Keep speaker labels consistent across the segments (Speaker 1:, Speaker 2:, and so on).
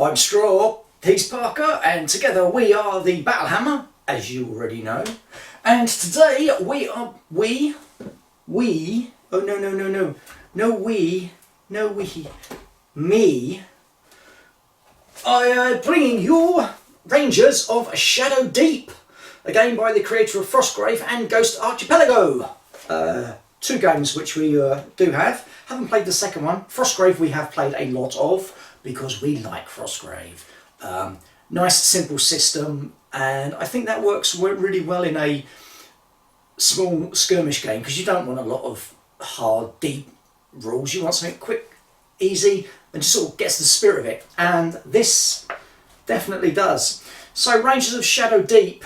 Speaker 1: I'm Straw, he's Parker, and together we are the Battle Hammer, as you already know. And today oh no, me, I am bringing you Rangers of Shadow Deep, a game by the creator of Frostgrave and Ghost Archipelago. Two games which we do have. Haven't played the second one. Frostgrave we have played a lot of because we like Frostgrave. Nice simple system, and I think that works really well in a small skirmish game because you don't want a lot of hard, deep rules. You want something quick, easy, and just sort of gets the spirit of it. And this definitely does. So Rangers of Shadow Deep.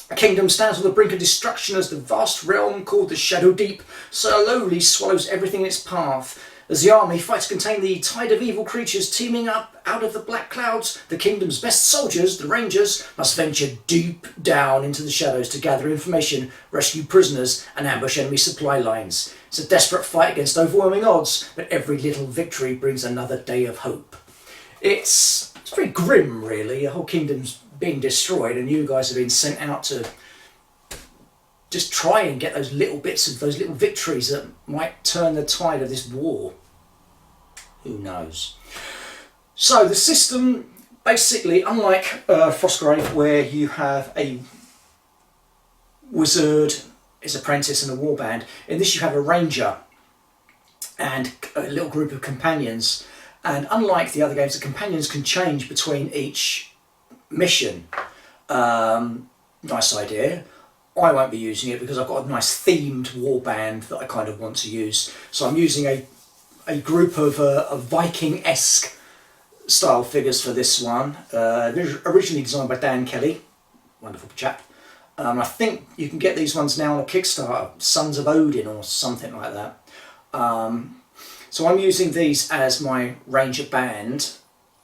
Speaker 1: A kingdom stands on the brink of destruction as the vast realm called the Shadow Deep slowly swallows everything in its path. As the army fights to contain the tide of evil creatures teeming up out of the black clouds, the kingdom's best soldiers, the Rangers, must venture deep down into the shadows to gather information, rescue prisoners, and ambush enemy supply lines. It's a desperate fight against overwhelming odds, but every little victory brings another day of hope. It's very grim, really. The whole kingdom's being destroyed, and you guys have been sent out to just try and get those little bits of those little victories that might turn the tide of this war. Who knows? So the system, basically, unlike Frostgrave, where you have a wizard, his apprentice, and a warband, in this you have a ranger and a little group of companions. And unlike the other games, the companions can change between each mission. Nice idea. I won't be using it because I've got a nice themed warband that I kind of want to use. So I'm using a group of Viking-esque style figures for this one. Originally designed by Dan Kelly, wonderful chap. I think you can get these ones now on a Kickstarter, Sons of Odin or something like that. So I'm using these as my ranger band.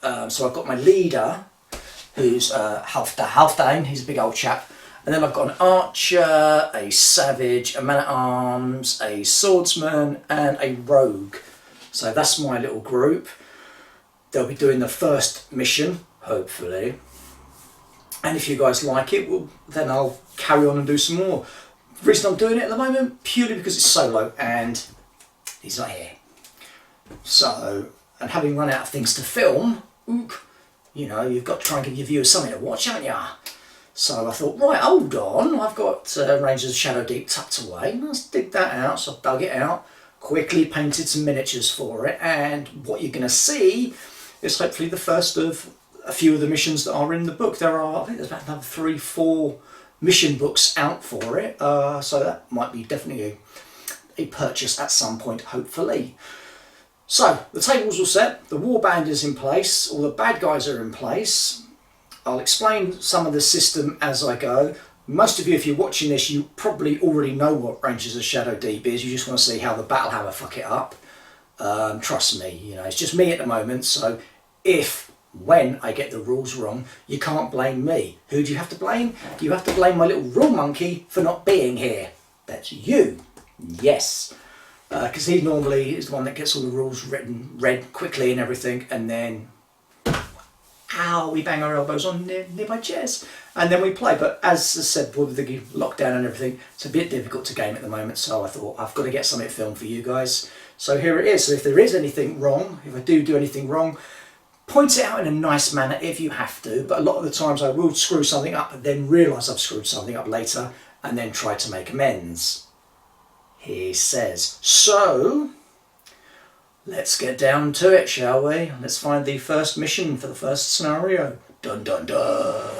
Speaker 1: So I've got my leader, who's Halfdan, he's a big old chap. And then I've got an archer, a savage, a man-at-arms, a swordsman, and a rogue. So that's my little group. They'll be doing the first mission, hopefully. And if you guys like it, well, then I'll carry on and do some more. The reason I'm doing it at the moment, purely because it's solo and he's not here. So, and having run out of things to film, you know, you've got to try and give your viewers something to watch, haven't you? So I thought, right, hold on, I've got Rangers of Shadow Deep tucked away. Let's dig that out. So I've dug it out, quickly painted some miniatures for it, and what you're going to see is hopefully the first of a few of the missions that are in the book. There are, I think there's about another 3-4 mission books out for it, so that might be definitely a purchase at some point, hopefully. So, the table's all set, the warband is in place, all the bad guys are in place. I'll explain some of the system as I go. Most of you, if you're watching this, you probably already know what Rangers of Shadow Deep is. You just want to see how the Battle Hammer fuck it up. Trust me, you know, it's just me at the moment, so when I get the rules wrong, you can't blame me. Who do you have to blame? You have to blame my little rule monkey for not being here. That's you. Yes. Because he normally is the one that gets all the rules read quickly and everything, and then we bang our elbows on nearby chairs, and then we play. But as I said, with the lockdown and everything, it's a bit difficult to game at the moment, so I thought I've got to get something filmed for you guys. So here it is. So if there is anything wrong, if I do anything wrong, point it out in a nice manner if you have to, but a lot of the times I will screw something up and then realise I've screwed something up later and then try to make amends. He says. So, let's get down to it, shall we? Let's find the first mission for the first scenario. Dun dun dun!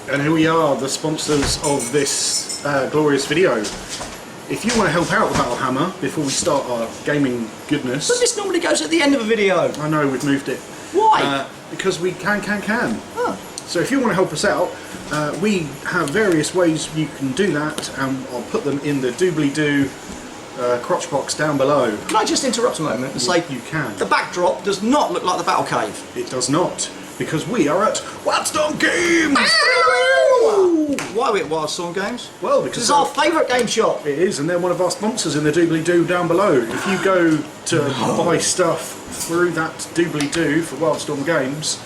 Speaker 2: And here we are, the sponsors of this glorious video. If you want to help out Battle Hammer before we start our gaming goodness...
Speaker 1: But this normally goes at the end of a video.
Speaker 2: I know, we've moved it.
Speaker 1: Why?
Speaker 2: Because we can.
Speaker 1: Oh.
Speaker 2: So if you want to help us out, we have various ways you can do that, and I'll put them in the doobly-doo crotch box down below.
Speaker 1: Can I just interrupt a moment and say...
Speaker 2: You can.
Speaker 1: The backdrop does not look like the Battle Cave.
Speaker 2: It does not, because we are at What's Done Games!
Speaker 3: Why are we at Wildstorm Games?
Speaker 2: Well,
Speaker 3: This
Speaker 2: because
Speaker 3: is our favourite game shop.
Speaker 2: it is, and they're one of our sponsors in the doobly-doo down below. If you go to buy stuff through that doobly-doo for Wildstorm Games,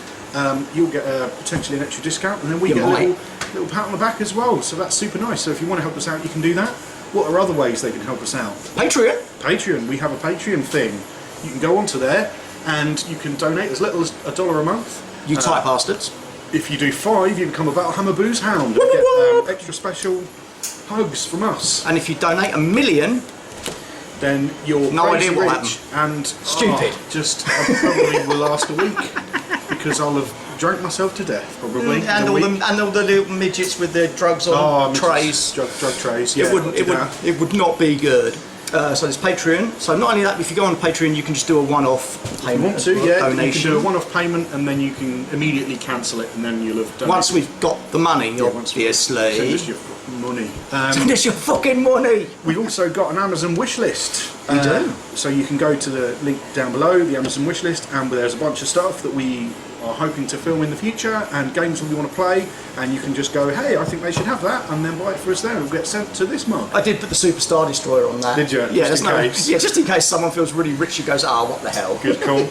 Speaker 2: you'll get potentially an extra discount, and then we
Speaker 3: You
Speaker 2: get
Speaker 3: might.
Speaker 2: a little pat on the back as well. So that's super nice. So if you want to help us out, you can do that. What are other ways they can help us out?
Speaker 3: Patreon.
Speaker 2: Patreon. We have a Patreon thing. You can go onto there and you can donate as little as $1 a month.
Speaker 3: You tight bastards.
Speaker 2: If you do 5, you become a Battlehammer Booze Hound and get extra special hugs from us.
Speaker 3: And if you donate $1 million,
Speaker 2: Then you're
Speaker 3: No
Speaker 2: crazy
Speaker 3: idea what
Speaker 2: rich and
Speaker 3: Stupid.
Speaker 2: I probably will last a week because I'll have drank myself to death probably.
Speaker 3: and all the little midgets with their drugs on trays.
Speaker 2: Drug trays. Yeah,
Speaker 3: It would not be good. So there's Patreon. So not only that, if you go on Patreon, you can just do a one-off
Speaker 2: If you
Speaker 3: payment.
Speaker 2: want to,
Speaker 3: as well,
Speaker 2: yeah, you
Speaker 3: donation.
Speaker 2: can do a one-off payment and then you can immediately cancel it and then you'll have donated.
Speaker 3: Once we've got the money,
Speaker 2: once we-
Speaker 3: obviously.
Speaker 2: Send us your money.
Speaker 3: Send us your fucking money.
Speaker 2: We've also got an Amazon wish list.
Speaker 3: We do.
Speaker 2: So you can go to the link down below, the Amazon wish list, and there's a bunch of stuff that we are hoping to film in the future and games that we want to play, and you can just go, hey, I think they should have that, and then buy it for us there. It'll get sent to this mug.
Speaker 3: I did put the Superstar Destroyer on that.
Speaker 2: Did you?
Speaker 3: Yeah,
Speaker 2: Just in case.
Speaker 3: Yeah, just in case someone feels really rich and goes, what the hell?
Speaker 2: Good call.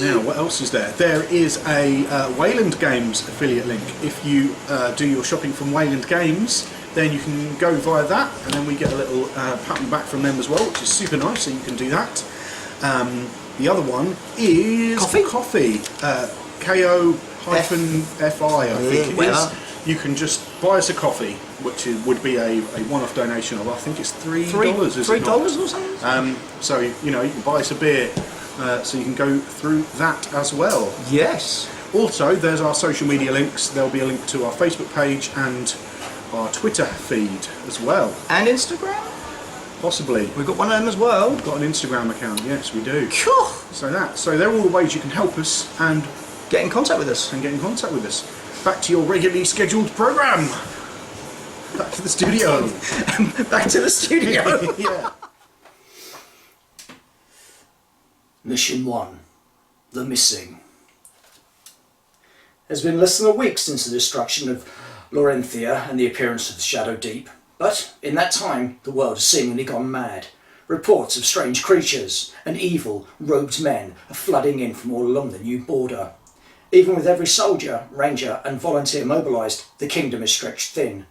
Speaker 2: Now, what else is there? There is a Wayland Games affiliate link. If you do your shopping from Wayland Games, then you can go via that, and then we get a little pat on the back from them as well, which is super nice, so you can do that. The other one is Coffee. KO-FI, I think it is. You can just buy us a coffee, which would be a one-off donation of, I think it's $3. is it
Speaker 3: $3
Speaker 2: not?
Speaker 3: or something?
Speaker 2: So, you know, you can buy us a beer, so you can go through that as well.
Speaker 3: Yes.
Speaker 2: Also, there's our social media links. There'll be a link to our Facebook page and our Twitter feed as well.
Speaker 3: And Instagram?
Speaker 2: Possibly.
Speaker 3: We've got one of them as well.
Speaker 2: We've got an Instagram account, yes we do.
Speaker 3: Phew.
Speaker 2: So they're all the ways you can help us and
Speaker 3: Get in contact with us.
Speaker 2: get in contact with us. Back to your regularly scheduled programme. Back to the studio.
Speaker 3: Back to the studio.
Speaker 2: Yeah.
Speaker 1: Mission 1. The Missing. It has been less than a week since the destruction of Laurentia and the appearance of the Shadow Deep, but in that time the world has seemingly gone mad. Reports of strange creatures and evil, robed men are flooding in from all along the new border. Even with every soldier, ranger and volunteer mobilised, the kingdom is stretched thin.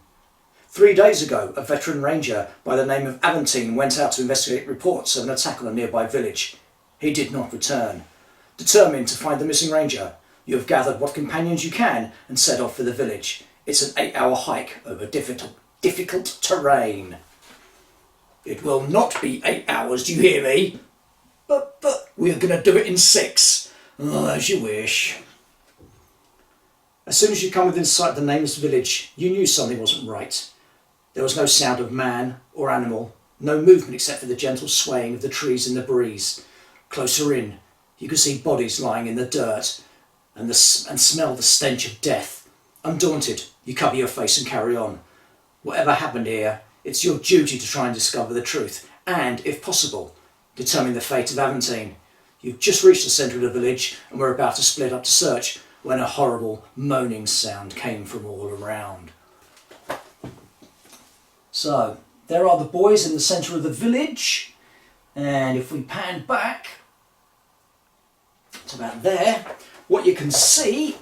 Speaker 1: 3 days ago, a veteran ranger by the name of Aventine went out to investigate reports of an attack on a nearby village. He did not return. Determined to find the missing ranger, you have gathered what companions you can and set off for the village. It's an 8-hour hike over difficult terrain. It will not be 8 hours, do you hear me? But we are going to do it in 6. As you wish. As soon as you come within sight of the nameless village, you knew something wasn't right. There was no sound of man or animal, no movement except for the gentle swaying of the trees in the breeze. Closer in, you could see bodies lying in the dirt and smell the stench of death. Undaunted, you cover your face and carry on. Whatever happened here, it's your duty to try and discover the truth and, if possible, determine the fate of Aventine. You've just reached the centre of the village and were about to split up to search when a horrible moaning sound came from all around. So, there are the boys in the centre of the village, and if we pan back to about there, what you can see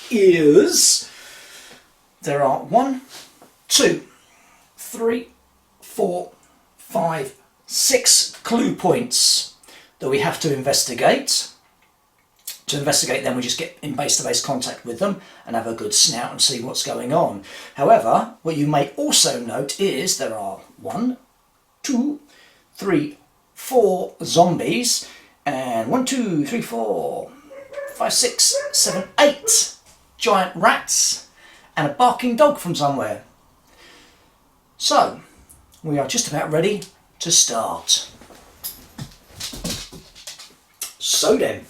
Speaker 1: is there are 1, 2, 3, 4, 5, 6 clue points that we have to investigate. To investigate them, we just get in base-to-base contact with them and have a good snout and see what's going on. However, what you may also note is there are 1, 2, 3, 4 zombies, and 1, 2, 3, 4, 5, 6, 7, 8 giant rats, and a barking dog from somewhere. So, we are just about ready to start. So then,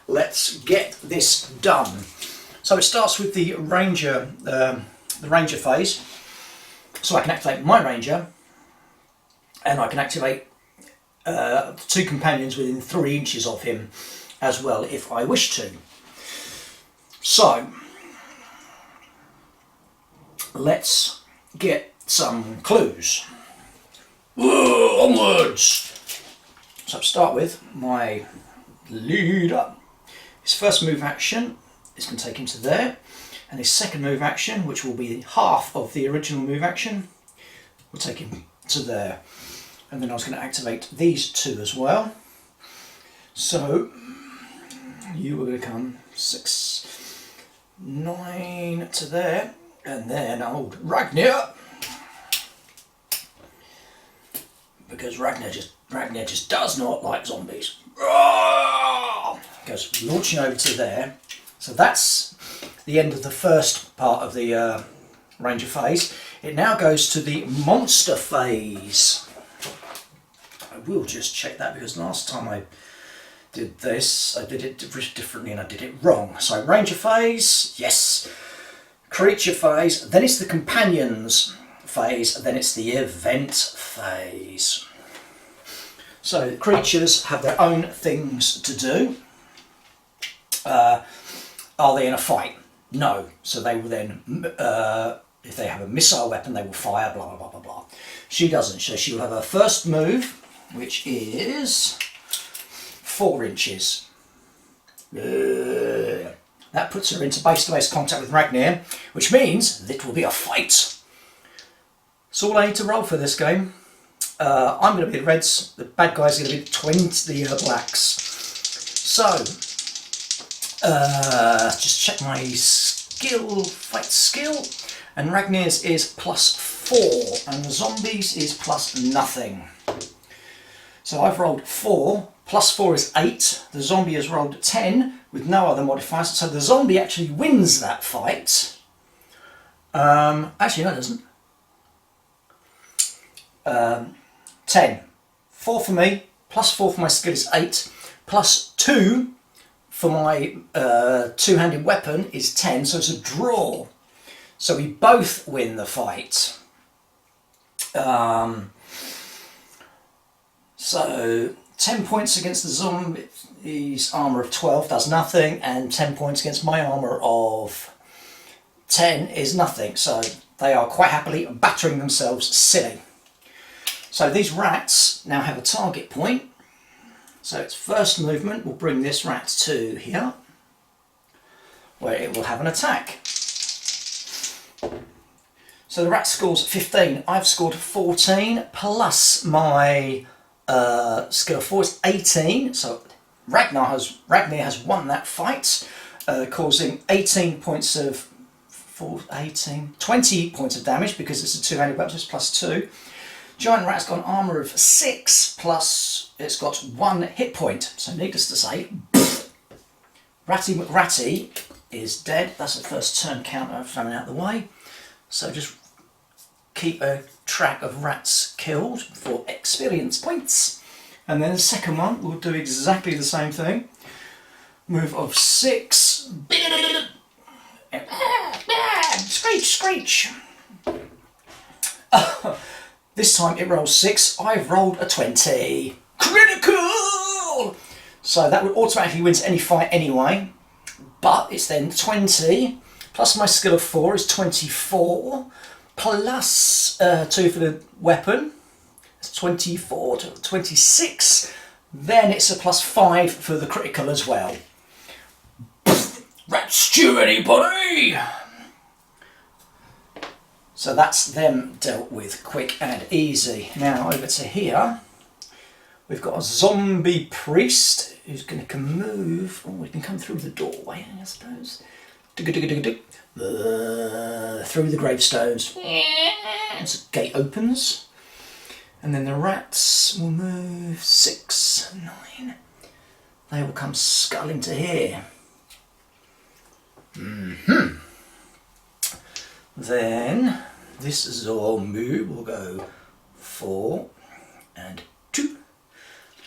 Speaker 1: let's get this done. So it starts with the ranger phase. So I can activate my ranger, and I can activate 2 companions within 3 inches of him as well if I wish to. So let's get some clues. Whoa, onwards! So start with my leader. His first move action is going to take him to there, and his second move action, which will be half of the original move action, will take him to there. And then I was going to activate these two as well. So you were going to come 6, 9 to there, and then old Ragnar, because Ragnar just does not like zombies. Goes launching over to there. So that's the end of the first part of the Ranger phase. It now goes to the monster phase. I will just check that because last time I did this, I did it differently and I did it wrong. So Ranger phase, yes. Creature phase, then it's the companions phase, and then it's the event phase. So creatures have their own things to do. Are they in a fight? No. So they will then, if they have a missile weapon, they will fire, blah, blah, blah, blah, blah. She doesn't. So she will have her first move, which is 4 inches. That puts her into base-to-base contact with Ragnar, which means it will be a fight. So all I need to roll for this game, I'm going to be the reds, the bad guy's going to be the blacks. So, just check my fight skill, and Ragnar's is +4, and the zombies is +0. So I've rolled 4, +4 is 8, the zombie has rolled 10 with no other modifiers, so the zombie actually wins that fight. Actually no it doesn't. 10. 4 for me, +4 for my skill is 8, +2 for my two-handed weapon is 10, so it's a draw. So we both win the fight. So 10 points against the zombie's armour of 12 does nothing, and 10 points against my armour of 10 is nothing. So they are quite happily battering themselves silly. So these rats now have a target point. So its first movement will bring this rat to here, where it will have an attack. So the rat scores 15. I've scored 14 plus my skill of 4 is 18. So Ragnar has won that fight, causing 18 points of 20 points of damage because it's a two-handed weapon, so it's +2. Giant rat's got an armour of 6 plus it's got 1 hit point. So needless to say, Ratty McRatty is dead. That's the first turn counter thrown out of the way. So just keep a track of rats killed for experience points. And then the second one will do exactly the same thing. Move of 6. Screech, screech. This time it rolls 6. I've rolled a 20. Critical! So that would automatically win any fight anyway. But it's then 20 plus my skill of 4 is 24 plus 2 for the weapon. It's 24 to 26. Then it's a +5 for the critical as well. Rat stew anybody! So that's them dealt with quick and easy. Now over to here, we've got a zombie priest who's going to move. Oh, we can come through the doorway, I suppose. Through the gravestones. As the gate opens. And then the rats will move 6, 9. They will come sculling to here. Then this zombie will go 4 and 2.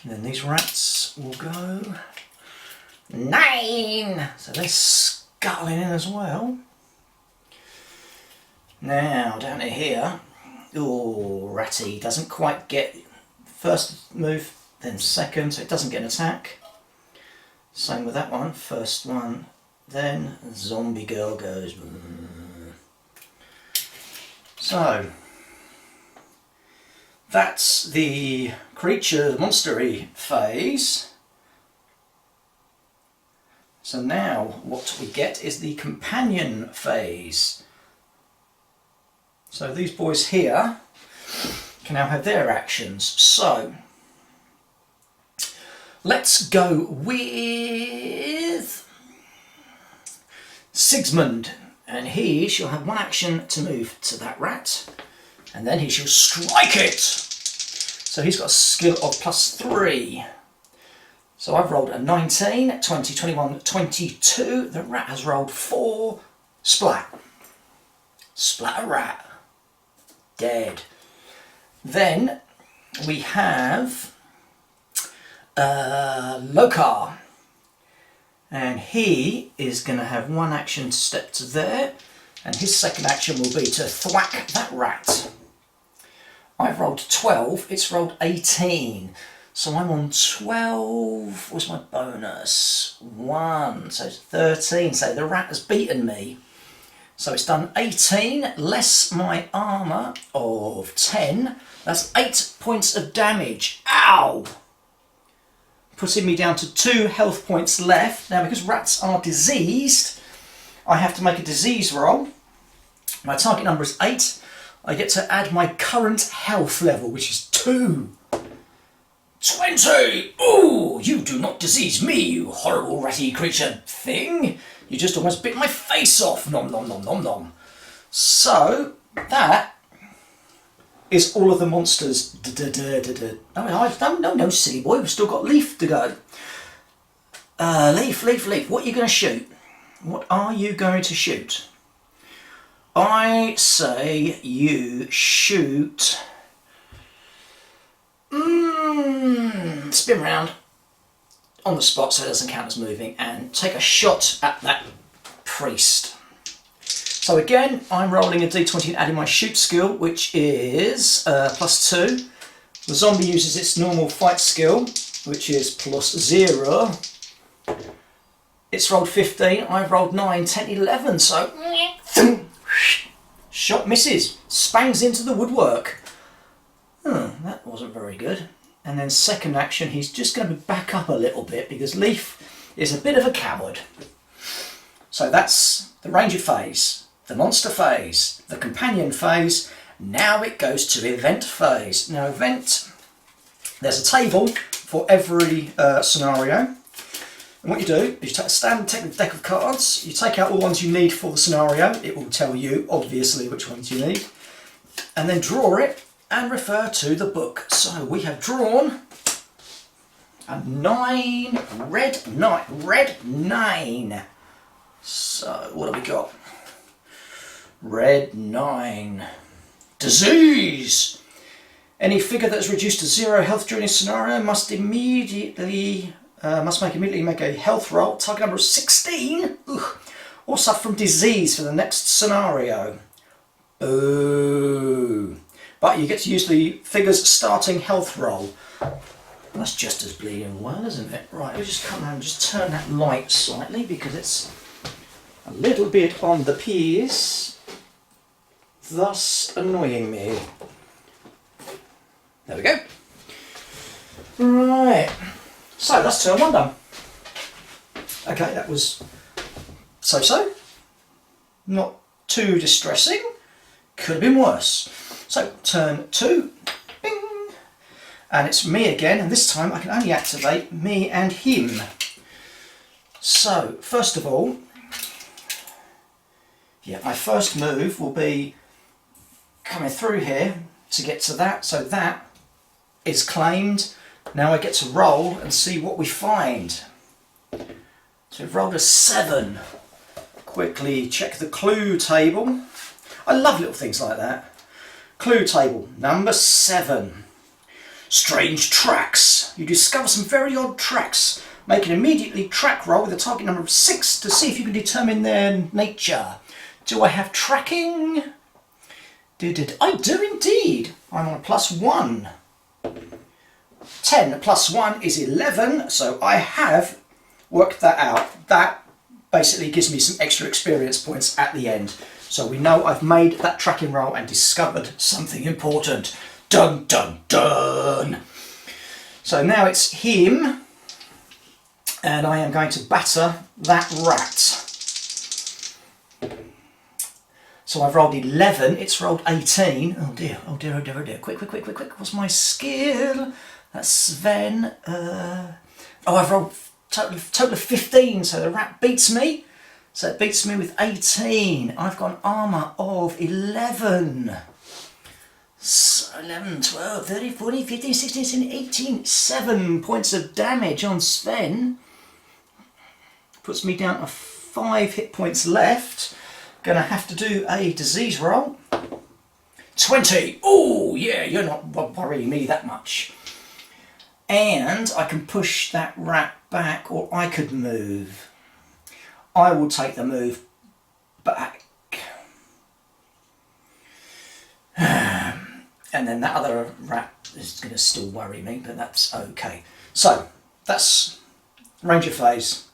Speaker 1: And then these rats will go 9. So they're scuttling in as well. Now down to here. Oh, Ratty doesn't quite get first move, then second, so it doesn't get an attack. Same with that one. First one, then zombie girl goes. So that's the creature, monstery phase. So now what we get is the companion phase. So these boys here can now have their actions. So let's go with Sigismund, and he shall have one action to move to that rat, and then he shall strike it. So he's got a skill of +3. So I've rolled a 19, 20, 21, 22. The rat has rolled 4. Splat. Splat a rat. Dead. Then we have Lokar. And he is going to have one action to step to there. And his second action will be to thwack that rat. I've rolled 12. It's rolled 18. So I'm on 12, what's my bonus? 1, so it's 13, so the rat has beaten me. So it's done 18, less my armour of 10, that's 8 points of damage. Ow! Putting me down to 2 health points left. Now because rats are diseased, I have to make a disease roll. My target number is 8. I get to add my current health level, which is 2. 20! Ooh, you do not disease me, you horrible ratty creature thing. You just almost bit my face off. Nom nom nom nom nom. So, that is all of the monsters. No, silly boy, we've still got Leaf to go. Leaf, what are you going to shoot? What are you going to shoot? I say you shoot... spin round on the spot so it doesn't count as moving and take a shot at that priest. So again, I'm rolling a d20 and adding my shoot skill, which is +2. The zombie uses its normal fight skill, which is +0. It's rolled 15, I've rolled 9, 10, 11, so shot misses, spangs into the woodwork. That wasn't very good. And then second action, he's just going to back up a little bit because Leaf is a bit of a coward. So that's the ranger phase, the monster phase, the companion phase. Now it goes to event phase. Now event, there's a table for every scenario. And what you do is you take the deck of cards, you take out all the ones you need for the scenario. It will tell you, obviously, which ones you need. And then draw it and refer to the book. So we have drawn a 9, red 9. So what have we got? Red 9. Disease! Any figure that is reduced to 0 health during a scenario must immediately make a health roll. Target number is 16. Or suffer from disease for the next scenario. Ooh. But you get to use the figure's starting health roll. That's just as bleeding well, isn't it? Right, we'll just come around and just turn that light slightly because it's a little bit on the piece, thus annoying me. There we go. Right, so that's turn 1 done. Okay, that was so-so. Not too distressing. Could have been worse. So, turn 2, bing, and it's me again, and this time I can only activate me and him. So, first of all, my first move will be coming through here to get to that, so that is claimed. Now I get to roll and see what we find. So we've rolled a 7. Quickly check the clue table. I love little things like that. Clue table, number 7. Strange tracks. You discover some very odd tracks. Make an immediately track roll with a target number of 6 to see if you can determine their nature. Do I have tracking? I do indeed. I'm on a +1. 10 plus 1 is 11, so I have worked that out. That basically gives me some extra experience points at the end. So we know I've made that tracking roll and discovered something important. Dun dun dun! So now it's him, and I am going to batter that rat. So I've rolled 11, it's rolled 18. Oh dear, oh dear, oh dear, oh dear. Quick, quick, quick, quick, quick. What's my skill? That's Sven. Oh, I've rolled total of 15, so the rat beats me. So it beats me with 18. I've got an armour of 11. So 11, 12, 13, 14, 15, 16, 17, 18. 7 points of damage on Sven. Puts me down to 5 hit points left. Gonna have to do a disease roll. 20. Oh yeah, you're not worrying me that much. And I can push that rat back, or I could move. I will take the move back. And then that other rat is going to still worry me, but that's okay. So that's Ranger phase.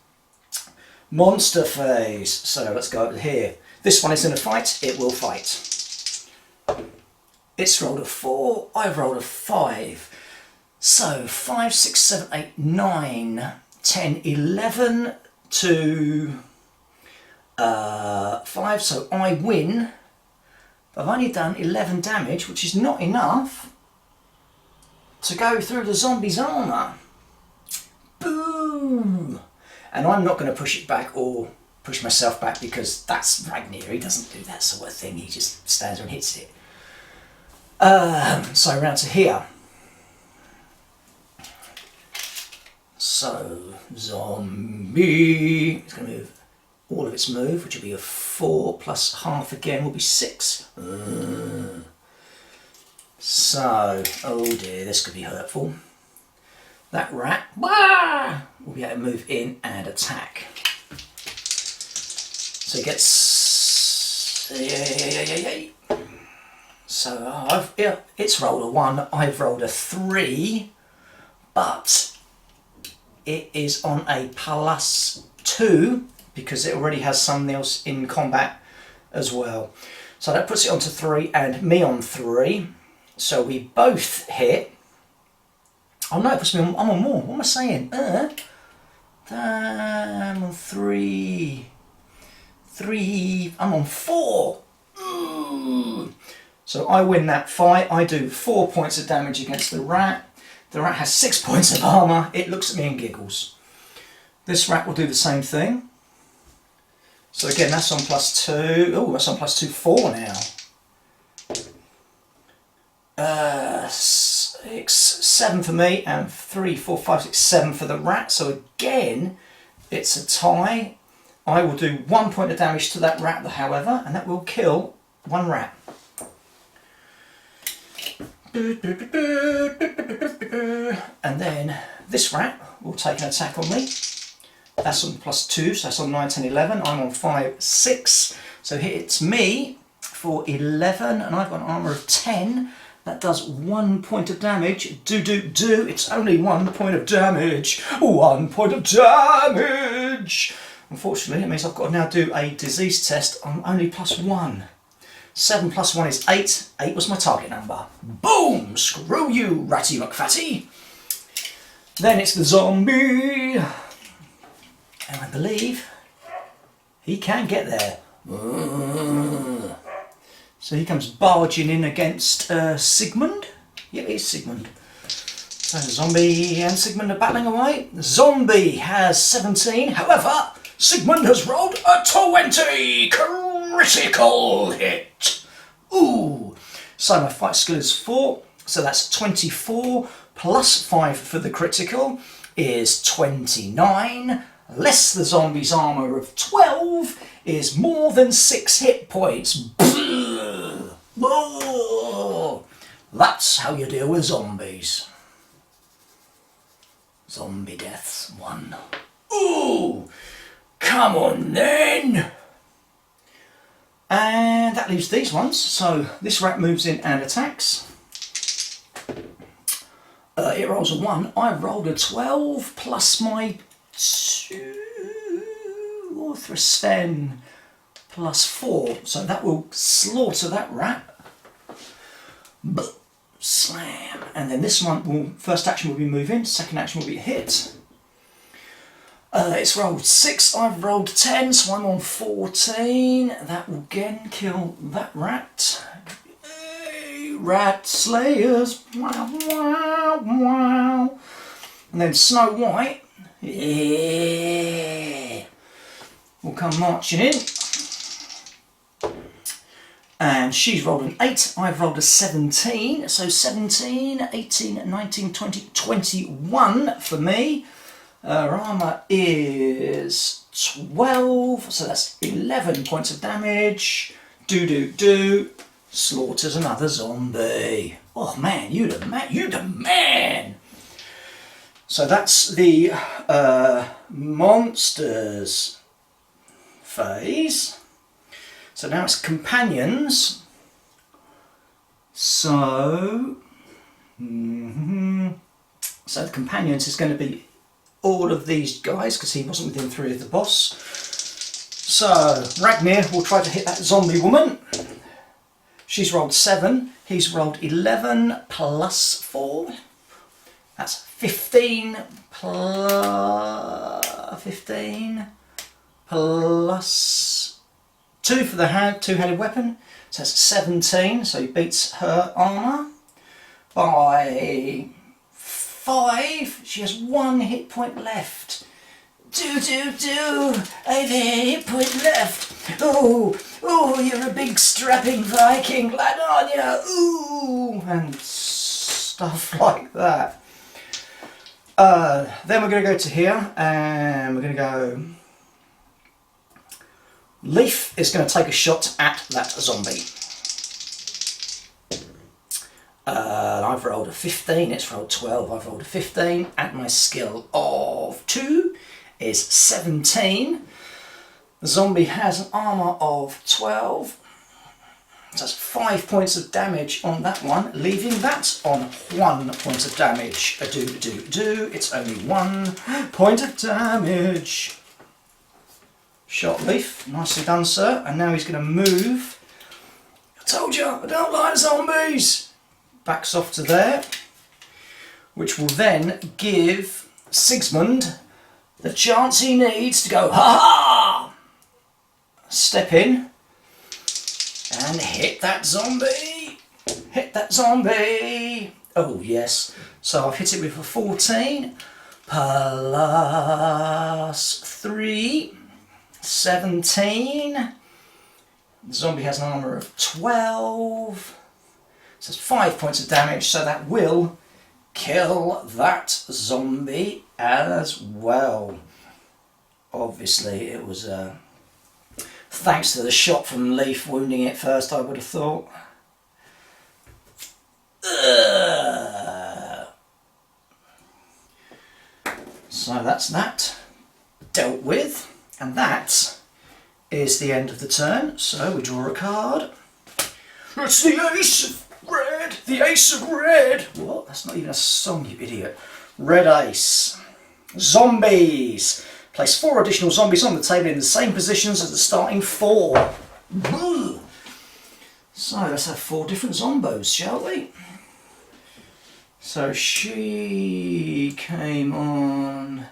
Speaker 1: Monster phase. So let's go over here. This one is in a fight, it will fight. It's rolled a 4, I've rolled a 5. So 5, 6, 7, 8, 9, 10, 11 to 5, so I win. I've only done 11 damage, which is not enough to go through the zombie's armour. Boom! And I'm not going to push it back or push myself back, because that's Ragnar. He doesn't do that sort of thing. He just stands there and hits it. So round to here. So zombie. It's going to move all of its move, which will be a 4 plus half again will be 6. So, oh dear, this could be hurtful. That rat will be able to move in and attack. So it gets, so it's rolled a 1, I've rolled a 3, but it is on a +2 because it already has something else in combat as well. So that puts it onto 3 and me on 3. So we both hit. Oh no, it puts me on, I'm on more. What am I saying? I'm on 3. I'm on 4. Ooh. So I win that fight. I do 4 points of damage against the rat. The rat has 6 points of armour. It looks at me and giggles. This rat will do the same thing. So again, that's on +2. Oh, that's on +2, 4 now. 6, 7 for me, and 3, 4, 5, 6, 7 for the rat. So again, it's a tie. I will do 1 point of damage to that rat, however, and that will kill 1 rat. And then this rat will take an attack on me. That's on +2, so that's on 9, 10, 11. I'm on 5, 6. So it hits me for 11, and I've got an armour of 10. That does 1 point of damage. It's only 1 point of damage. 1 point of damage! Unfortunately, it means I've got to now do a disease test. I'm only +1. 7 plus 1 is 8. 8 was my target number. Boom! Screw you, Ratty McFatty. Then it's the zombie. And I believe he can get there. So he comes barging in against Sigmund. Yeah, it is Sigmund. So Zombie and Sigmund are battling away. Zombie has 17. However, Sigmund has rolled a 20. Critical hit. Ooh. So my fight skill is 4. So that's 24 plus 5 for the critical is 29. Less the zombie's armour of 12 is more than 6 hit points. That's how you deal with zombies. Zombie deaths 1. Ooh! Come on then! And that leaves these ones. So this rat moves in and attacks. It rolls a 1. I rolled a 12 plus my 2 for Sven plus 4. So that will slaughter that rat. Slam. And then this one will, first action will be moving, second action will be hit. It's rolled 6, I've rolled 10, so I'm on 14. That will again kill that rat. Rat slayers. Wow, wow, wow. And then Snow White. Yeah. Will come marching in. And she's rolled an 8, I've rolled a 17. So 17, 18, 19, 20, 21 for me. Her armour is 12, so that's 11 points of damage. Slaughters another zombie. Oh man, you the man. So that's the monsters phase. So now it's companions. So, so the companions is going to be all of these guys, because he wasn't within 3 of the boss. So Ragnar will try to hit that zombie woman. She's rolled 7, he's rolled 11 plus 4. That's 15 plus 15 plus 2 for the two-handed weapon. So that's 17, so he beats her armour by 5. She has 1 hit point left. I have a hit point left. Oh, you're a big strapping Viking lad, aren't you? Ooh, and stuff like that. Then we're going to go to here, and we're going to go... Leaf is going to take a shot at that zombie. I've rolled a 15, it's rolled 12, I've rolled a 15, and my skill of 2 is 17. The zombie has an armour of 12, so that's 5 points of damage on that one, leaving that on 1 point of damage. It's only 1 point of damage. Shot Leaf, nicely done sir, and now he's going to move. I told you, I don't like zombies! Backs off to there, which will then give Sigismund the chance he needs to go, ha-ha! Step in and hit that zombie! Hit that zombie! Oh yes, so I've hit it with a 14, plus 3, 17. The zombie has an armour of 12. So it's 5 points of damage, so that will kill that zombie as well. Obviously it was thanks to the shot from Leaf wounding it first, I would have thought. So that's that dealt with, and that is the end of the turn. So we draw a card. It's the ace of red! The ace of red! What? That's not even a song, you idiot. Red ace. Zombies. Place 4 additional zombies on the table in the same positions as the starting 4. Boo. So let's have 4 different zombos, shall we? So she came on...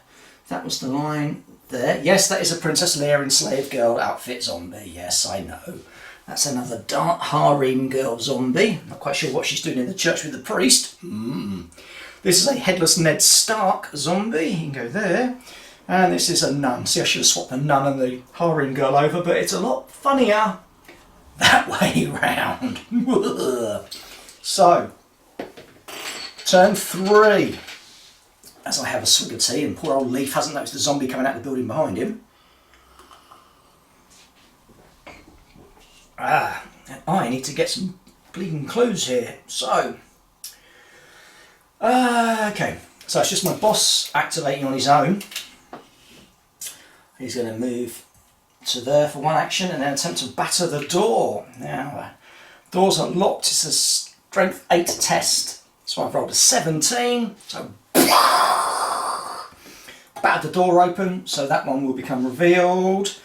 Speaker 1: That was the line there. Yes, that is a Princess Leia enslaved girl outfit zombie. Yes, I know. That's another dark harem girl zombie. Not quite sure what she's doing in the church with the priest. This is a headless Ned Stark zombie. You can go there. And this is a nun. See, I should have swapped the nun and the harem girl over, but it's a lot funnier that way round. So, turn 3. As I have a swig of tea, and poor old Leaf hasn't noticed the zombie coming out of the building behind him. And I need to get some bleeding clues here. So, okay. So it's just my boss activating on his own. He's going to move to there for one action and then attempt to batter the door. Now, doors are locked. It's a strength 8 test. So I've rolled a 17. So, batter the door open. So that one will become revealed.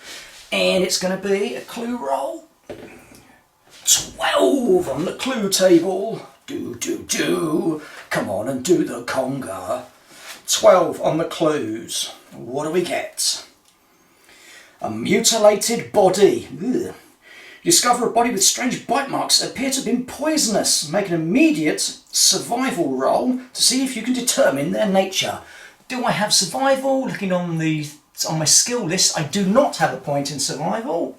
Speaker 1: And it's going to be a clue roll. 12 on the clue table. Do. Come on and do the conga. 12 on the clues. What do we get? A mutilated body. Ugh. You discover a body with strange bite marks that appear to have been poisonous. Make an immediate survival roll to see if you can determine their nature. Do I have survival? Looking on my skill list, I do not have a point in survival.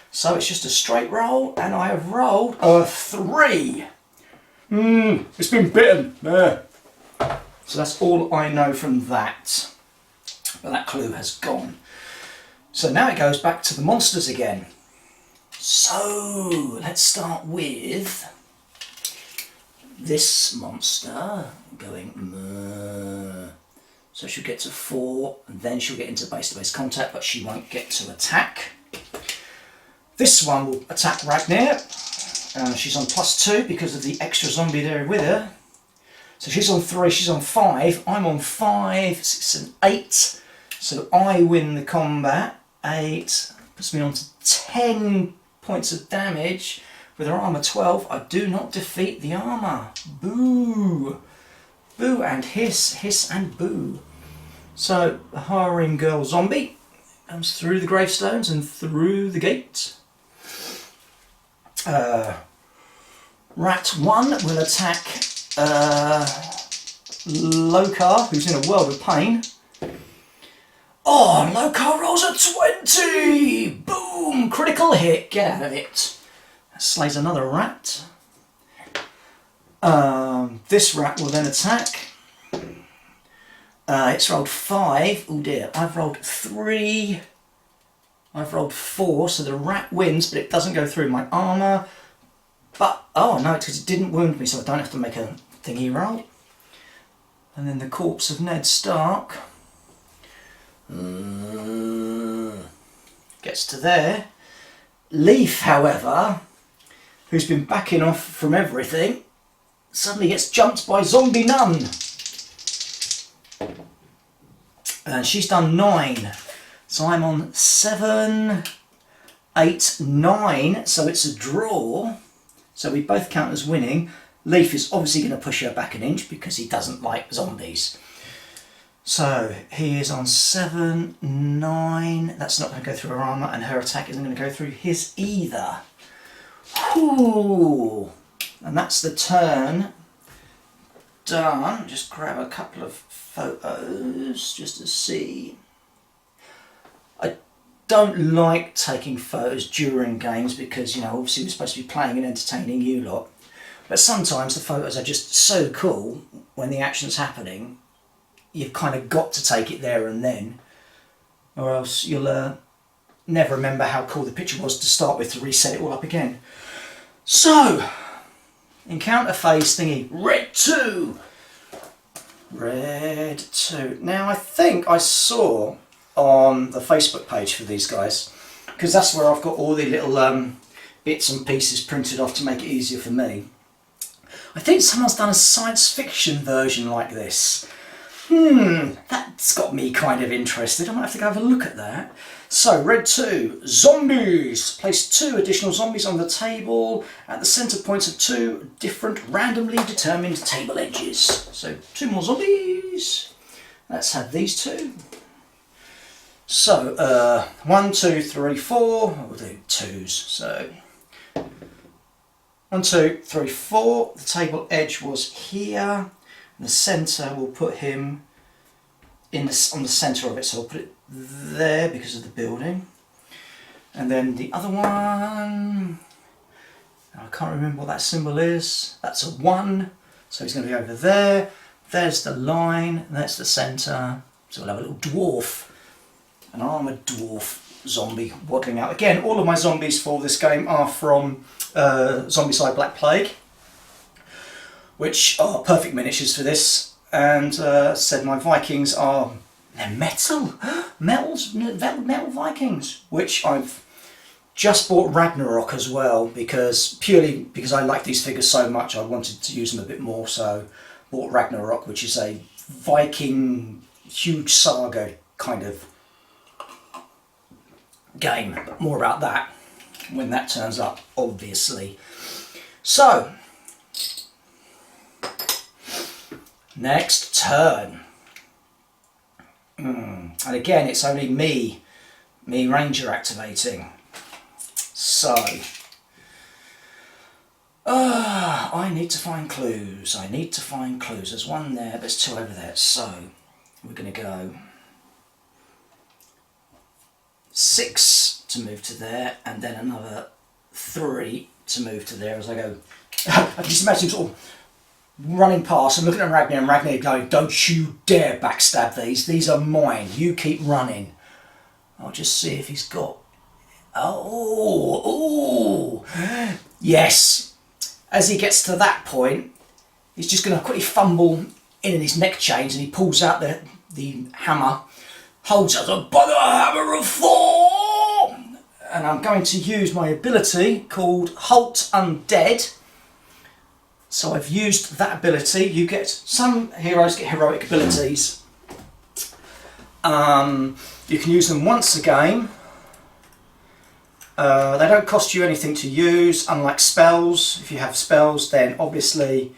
Speaker 1: So it's just a straight roll, and I have rolled a 3. It's been bitten. So that's all I know from that. But that clue has gone. So now it goes back to the monsters again. So let's start with this monster going. So she'll get to 4, and then she'll get into base-to-base contact, but she won't get to attack. This one will attack Ragnar. She's on +2 because of the extra zombie there with her. So she's on 3, she's on 5. I'm on 5, 6 and 8. So I win the combat. 8 puts me on to 10 points of damage. With her armour 12, I do not defeat the armour. Boo! Boo and hiss, hiss and boo. So the hiring girl zombie comes through the gravestones and through the gate. Rat 1 will attack Lokar, who's in a world of pain. Oh, Lokar rolls a 20! Boom! Critical hit, get out of it. That slays another rat. This rat will then attack. It's rolled 5. Oh dear, I've rolled 3. I've rolled 4, so the rat wins, but it doesn't go through my armour. But, oh no, because it didn't wound me, so I don't have to make a thingy roll. And then the corpse of Ned Stark gets to there. Leaf, however, who's been backing off from everything, suddenly gets jumped by Zombie Nun. And she's done 9. So I'm on 7, 8, 9, so it's a draw. So we both count as winning. Leaf is obviously going to push her back an inch because he doesn't like zombies. So he is on 7, 9. That's not going to go through her armour, and her attack isn't going to go through his either. Whew. And that's the turn. Done. Just grab a couple of photos just to see. I don't like taking photos during games because, you know, obviously we're supposed to be playing and entertaining you lot. But sometimes the photos are just so cool when the action's happening, you've kind of got to take it there and then, or else you'll never remember how cool the picture was to start with to reset it all up again. So, encounter phase thingy, red 2. Red 2. Now I think I saw on the Facebook page for these guys, because that's where I've got all the little bits and pieces printed off to make it easier for me. I think someone's done a science fiction version like this. That's got me kind of interested. I might have to go have a look at that. So, red 2, zombies. Place 2 additional zombies on the table at the centre points of 2 different randomly determined table edges. So, 2 more zombies. Let's have these 2. So, 1, 2, 3, 4. We'll do 2s. So, 1, 2, 3, 4. The table edge was here. The centre will put him on the centre of it, so I'll put it there because of the building. And then the other one, I can't remember what that symbol is. That's a 1, so he's going to be over there. There's the line, that's the centre. So we'll have a little dwarf, an armoured dwarf zombie waddling out. Again, all of my zombies for this game are from Zombicide Black Plague, which are perfect miniatures for this. And said my Vikings are, they're metal Vikings, which I've just bought Ragnarok as well, purely because I like these figures so much, I wanted to use them a bit more, so bought Ragnarok, which is a Viking huge saga kind of game. But more about that when that turns up, obviously. So, next turn. And again, it's only me Ranger activating. So, I need to find clues. There's one there, there's two over there. So, we're going to go 6 to move to there, and then another 3 to move to there as I go. I can just imagine sort of running past and looking at Ragnar, and Ragnar going, "Don't you dare backstab these are mine, you keep running." I'll just see if he's got... Oh, yes. As he gets to that point, he's just going to quickly fumble in his neck chains, and he pulls out the hammer, holds it up, by the hammer of Thor! And I'm going to use my ability called Halt Undead. So I've used that ability. You get, some heroes get heroic abilities. You can use them once a game. They don't cost you anything to use, unlike spells. If you have spells, then obviously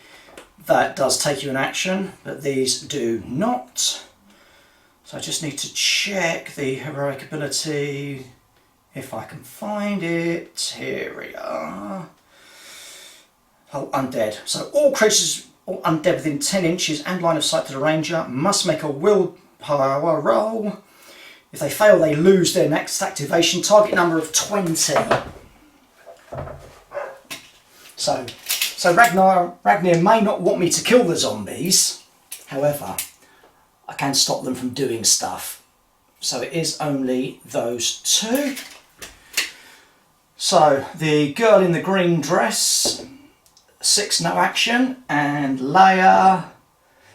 Speaker 1: that does take you an action, but these do not. So I just need to check the heroic ability, if I can find it. Here we are. Oh, undead. So all creatures undead within 10 inches and line of sight to the ranger must make a willpower roll. If they fail, they lose their next activation. Target number of 20. So Ragnar may not want me to kill the zombies. However, I can stop them from doing stuff. So it is only those two. So the girl in the green dress, 6 no action, and Leia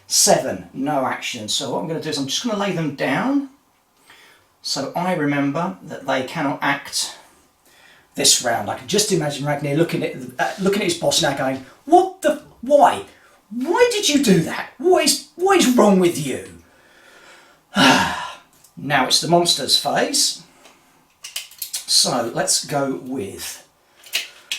Speaker 1: 7 no action. So what I'm going to do is I'm just going to lay them down, so I remember that they cannot act this round. I can just imagine Ragnar looking at his boss now, going, "What the? Why? Why did you do that? What is wrong with you?" Now it's the monsters phase. So let's go with,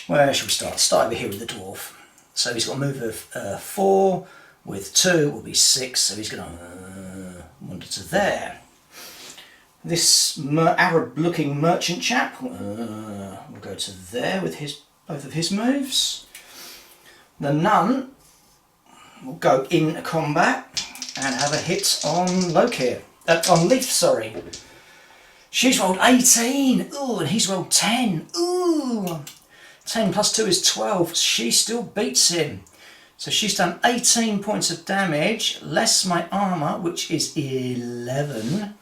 Speaker 1: where should we start? Start over here with the dwarf. So he's got a move of 4, with 2 will be 6, so he's going to wander to there. This Arab looking merchant chap will go to there with both of his moves. The nun will go in combat and have a hit on Lokir. On Leaf, sorry. She's rolled 18. Ooh, and he's rolled 10. Ooh. 10 plus 2 is 12. She still beats him. So she's done 18 points of damage, less my armour, which is 11.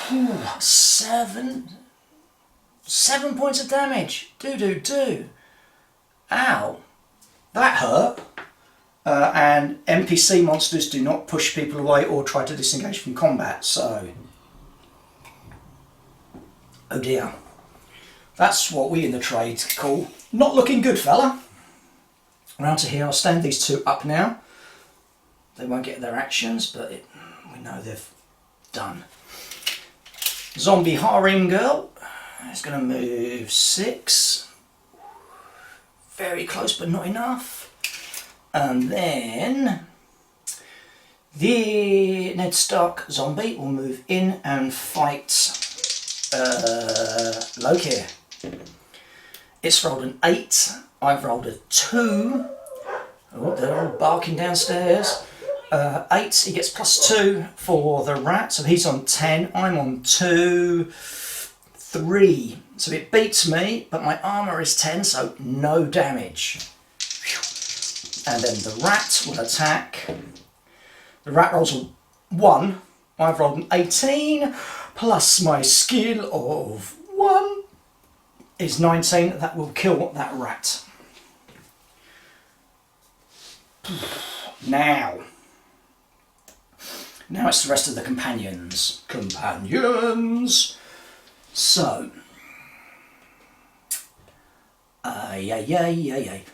Speaker 1: Whew, 7 points of damage. Do. Ow. That hurt. And NPC monsters do not push people away or try to disengage from combat, so... Oh dear. That's what we in the trade call not looking good, fella. Round to here, I'll stand these two up now. They won't get their actions, but we know they've done. Zombie harem girl is going to move 6. Very close, but not enough. And then the Ned Stark zombie will move in and fight Lokir. It's rolled an 8. I've rolled a 2. Oh, they're all barking downstairs. 8, he gets plus 2 for the rat, so he's on 10. I'm on 2. 3. So it beats me, but my armour is 10, so no damage. And then the rat will attack. The rat rolls a 1. I've rolled an 18, plus my skill of 1 is 19. That will kill that rat. Now it's the rest of the companions. So,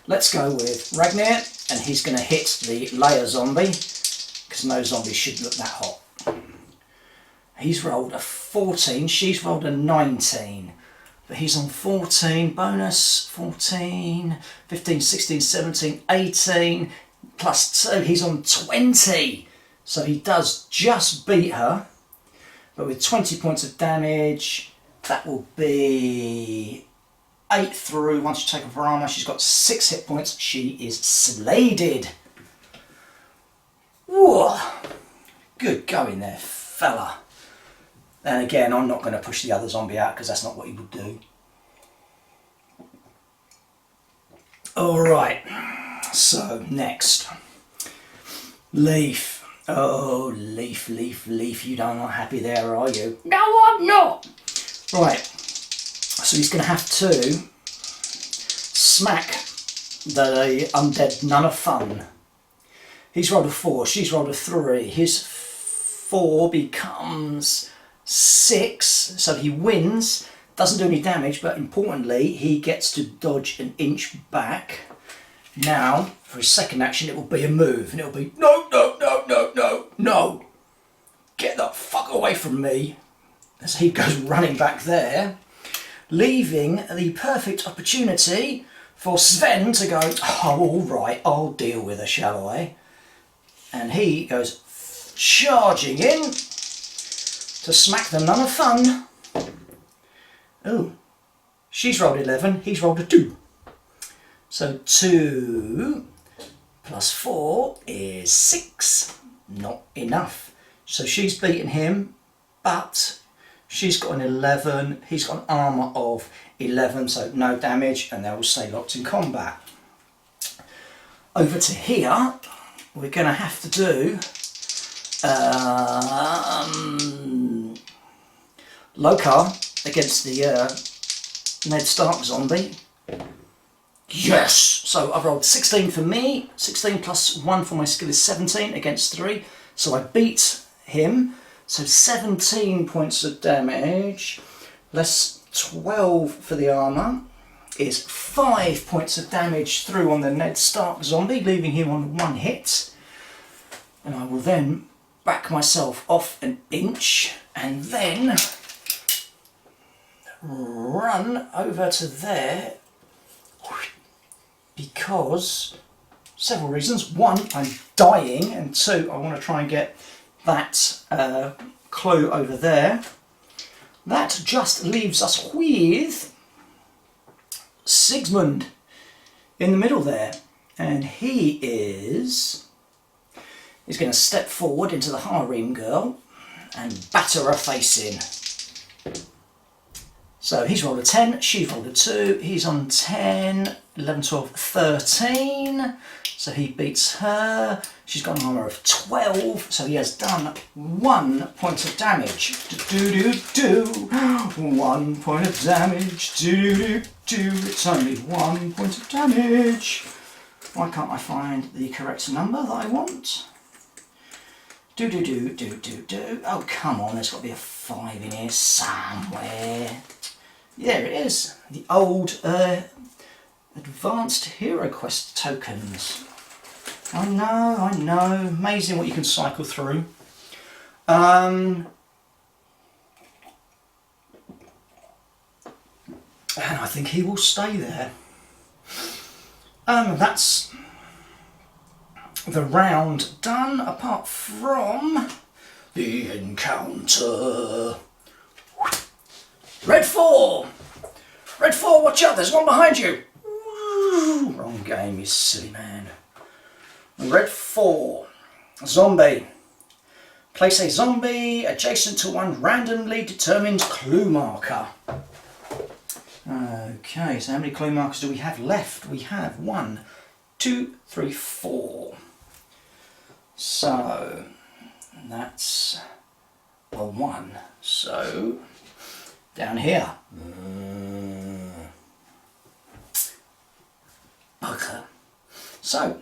Speaker 1: let's go with Ragnar, and he's going to hit the Leia zombie, because no zombie should look that hot. He's rolled a 14, she's rolled a 19. But he's on 14, bonus 14, 15, 16, 17, 18, plus 2, he's on 20. So he does just beat her, but with 20 points of damage, that will be 8 through. Once you take off her armour, she's got 6 hit points. She is sladed. Whoa. Good going there, fella. And again, I'm not going to push the other zombie out because that's not what he would do. Alright, so next. Leaf. Oh, Leaf, you are not happy there, are you? No, I'm not! Right, so he's going to have to smack the undead nun of fun. He's rolled a 4, she's rolled a 3. His 4 becomes 6, so he wins. Doesn't do any damage, but importantly, he gets to dodge an inch back. Now, for his second action, it will be a move, and it'll be, no, no, no, no, no, no. Get the fuck away from me. As he goes running back there, leaving the perfect opportunity for Sven to go, oh, all right, I'll deal with her, shall I? And he goes charging in to smack the nun of fun. Oh, she's rolled 11, he's rolled a 2. So 2 plus 4 is 6. Not enough. So she's beaten him, but she's got an 11, he's got an armour of 11, so no damage, and they'll stay locked in combat. Over to here, we're going to have to do Lokar against the Ned Stark zombie. Yes! So I've rolled 16 for me, 16 plus 1 for my skill is 17 against 3, so I beat him. So 17 points of damage, less 12 for the armour, is 5 points of damage through on the Ned Stark zombie, leaving him on 1 hit. And I will then back myself off an inch, and then run over to there, because several reasons. 1, I'm dying, and 2, I want to try and get that clue over there. That just leaves us with Sigmund in the middle there, and he's going to step forward into the harem girl and batter her face in. So he's rolled a 10, she's rolled a 2, he's on 10, 11, 12, 13, so he beats her. She's got an armour of 12, so he has done 1 point of damage. 1 point of damage. It's only 1 point of damage. Why can't I find the correct number that I want? Oh, come on, there's got to be a 5 in here somewhere. There it is. The old advanced hero quest tokens. I know. Amazing what you can cycle through. And I think he will stay there. That's the round done, apart from the encounter. Red 4! Red 4, watch out, there's one behind you! Woo, wrong game, you silly man. Red 4, zombie. Place a zombie adjacent to one randomly determined clue marker. Okay, so how many clue markers do we have left? We have 1, 2, 3, 4. So, that's a 1. So, down here. Bugger. So,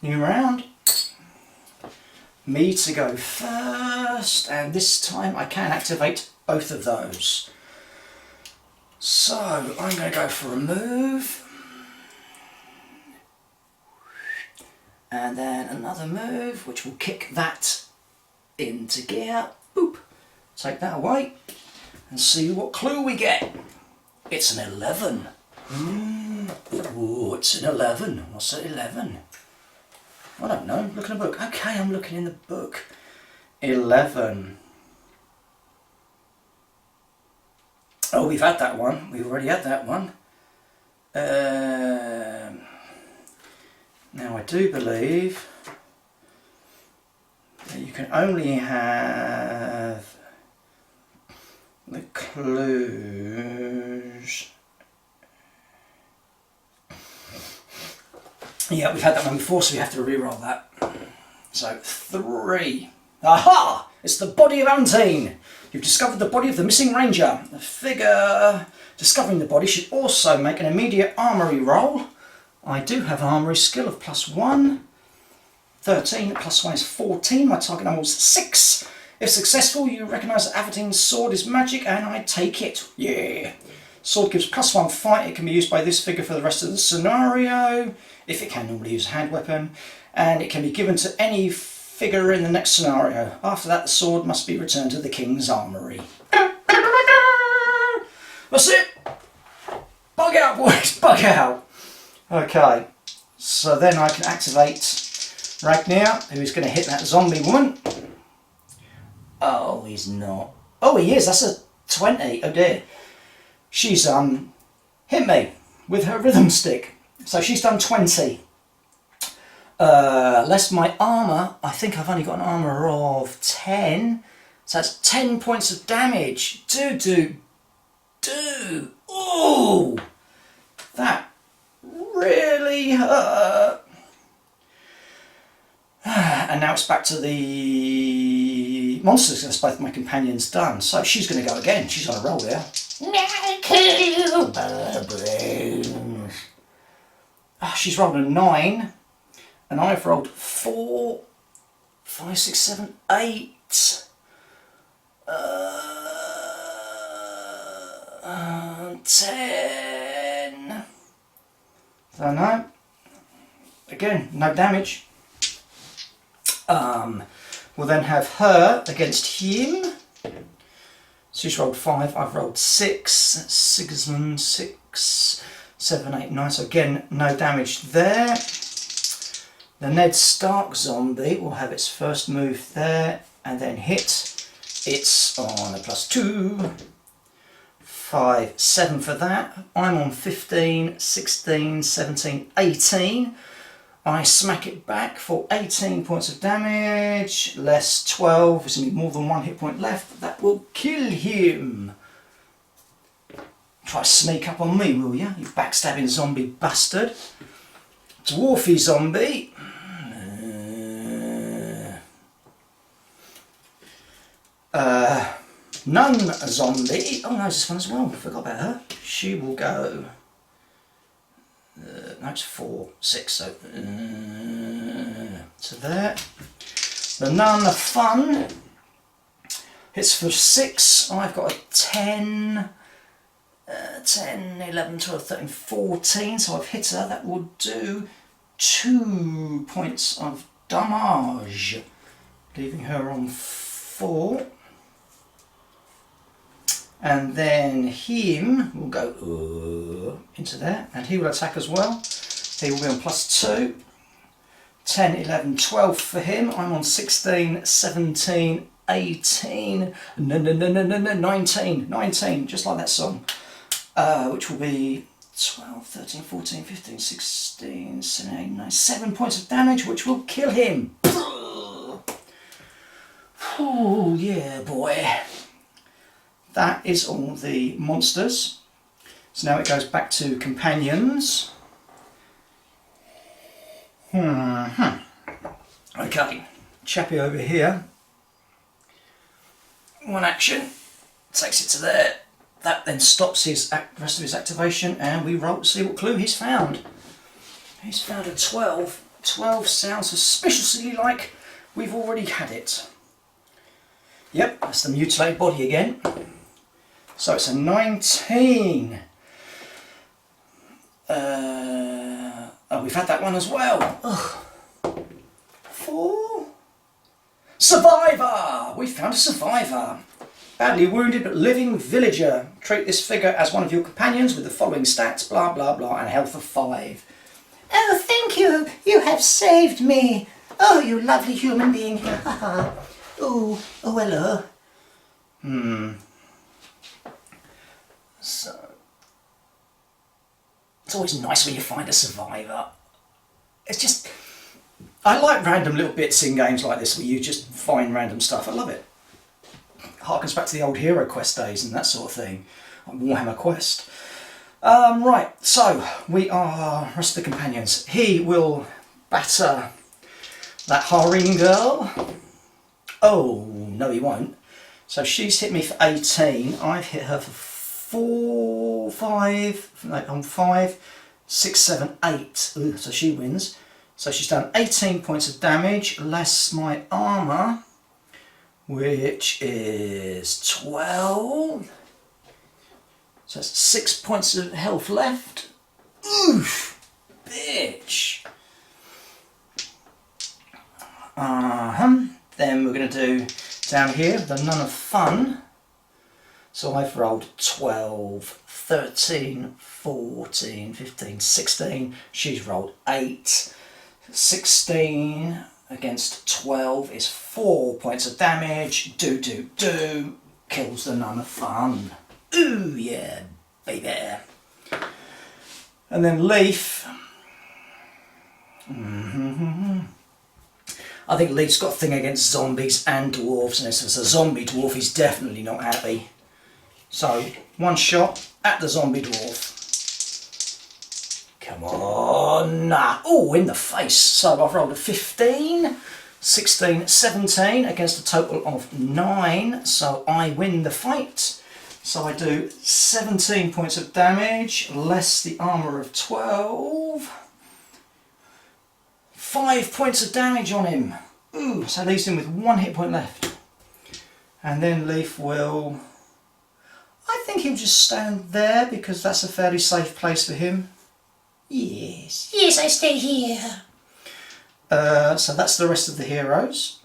Speaker 1: new round. Me to go first, and this time I can activate both of those. So, I'm going to go for a move. And then another move, which will kick that into gear. Boop. Take that away and see what clue we get. It's an 11. Ooh, it's an 11. What's an 11? I don't know. Look in the book. Okay, I'm looking in the book. 11. Oh, we've had that one. We've already had that one. Now I do believe that you can only have the clues. Yeah, we've had that one before, so we have to re-roll that. So 3. Aha! It's the body of Untine. You've discovered the body of the missing ranger. The figure discovering the body should also make an immediate armory roll. I do have armory skill of +1. 13 plus 1 is 14. My target number was 6. If successful, you recognise that Avertine's sword is magic and I take it. Yeah. Sword gives +1 fight. It can be used by this figure for the rest of the scenario, if it can normally use a hand weapon, and it can be given to any figure in the next scenario. After that, the sword must be returned to the king's armory. That's it! Bug out, boys, bug out! Okay, so then I can activate Ragnar, who is going to hit that zombie woman. Oh, he's not. Oh, he is, that's a 20. Oh dear. She's hit me with her rhythm stick. So she's done 20. Less my armour, I think I've only got an armour of 10. So that's 10 points of damage. Do. Ooh! That really hurt. And now it's back to the monsters, because both my companions done. So she's going to go again. She's on a roll there. She's rolled a 9. And I've rolled 4, 5, 6, 7, 8. 10. So no. Again, no damage. We'll then have her against him. She's rolled 5, I've rolled 6. Sigismund 6, 7, 8, 9. So again, no damage there. The Ned Stark zombie will have its first move there and then hit. It's on a +2. 5, 7 for that. I'm on 15, 16, 17, 18. I smack it back for 18 points of damage, less 12, there's going to be more than 1 hit point left. That will kill him. Try to sneak up on me, will you? You backstabbing zombie bastard. Dwarfy zombie. Nun zombie. Oh no, there's this one as well. Forgot about her. She will go. No, it's 4, 6. So there. The nun of fun hits for 6. I've got a 10. 10, 11, 12, 13, 14. So I've hit her. That will do 2 points of damage, leaving her on 4. And then him will go into there, and he will attack as well. He will be on +2. 10, 11, 12 for him. I'm on 16, 17, 18, 19, just like that song. Which will be 12, 13, 14, 15, 16, 17, 18, 19, 7 points of damage, which will kill him. Oh yeah, boy. That is all the monsters. So now it goes back to companions. Okay, chappy over here. One action, takes it to there. That then stops his rest of his activation, and we roll to see what clue he's found. He's found a 12. 12 sounds suspiciously like we've already had it. Yep, that's the mutilated body again. So it's a 19. Oh, we've had that one as well. Ugh. 4. Survivor! We found a survivor. Badly wounded but living villager. Treat this figure as one of your companions with the following stats, blah blah blah, and health of 5. Oh, thank you. You have saved me. Oh, you lovely human being. Oh, hello. So, it's always nice when you find a survivor. It's just, I like random little bits in games like this where you just find random stuff. I love it. Harkens back to the old Hero Quest days and that sort of thing. Like Warhammer Quest. Right, so we are rest of the companions. He will batter that harem girl. Oh, no he won't. So she's hit me for 18. I've hit her for 5, 6, 7, 8. Ooh, so she wins. So she's done 18 points of damage, less my armour, which is 12. So that's 6 points of health left. Oof, bitch. Then we're going to do down here the Nun of Fun. So I've rolled 12, 13, 14, 15, 16. She's rolled 8. 16 against 12 is 4 points of damage. Do. Kills the Nun of Fun. Ooh, yeah, baby. And then Leaf. I think Leaf's got a thing against zombies and dwarves, and if it's a zombie dwarf, he's definitely not happy. So, one shot at the zombie dwarf. Come on. Oh, in the face. So I've rolled a 15, 16, 17 against a total of 9. So I win the fight. So I do 17 points of damage, less the armour of 12. 5 points of damage on him. Ooh, so leaves him with 1 hit point left. And then Leaf will... I think he'll just stand there because that's a fairly safe place for him. Yes, I stay here. So that's the rest of the heroes.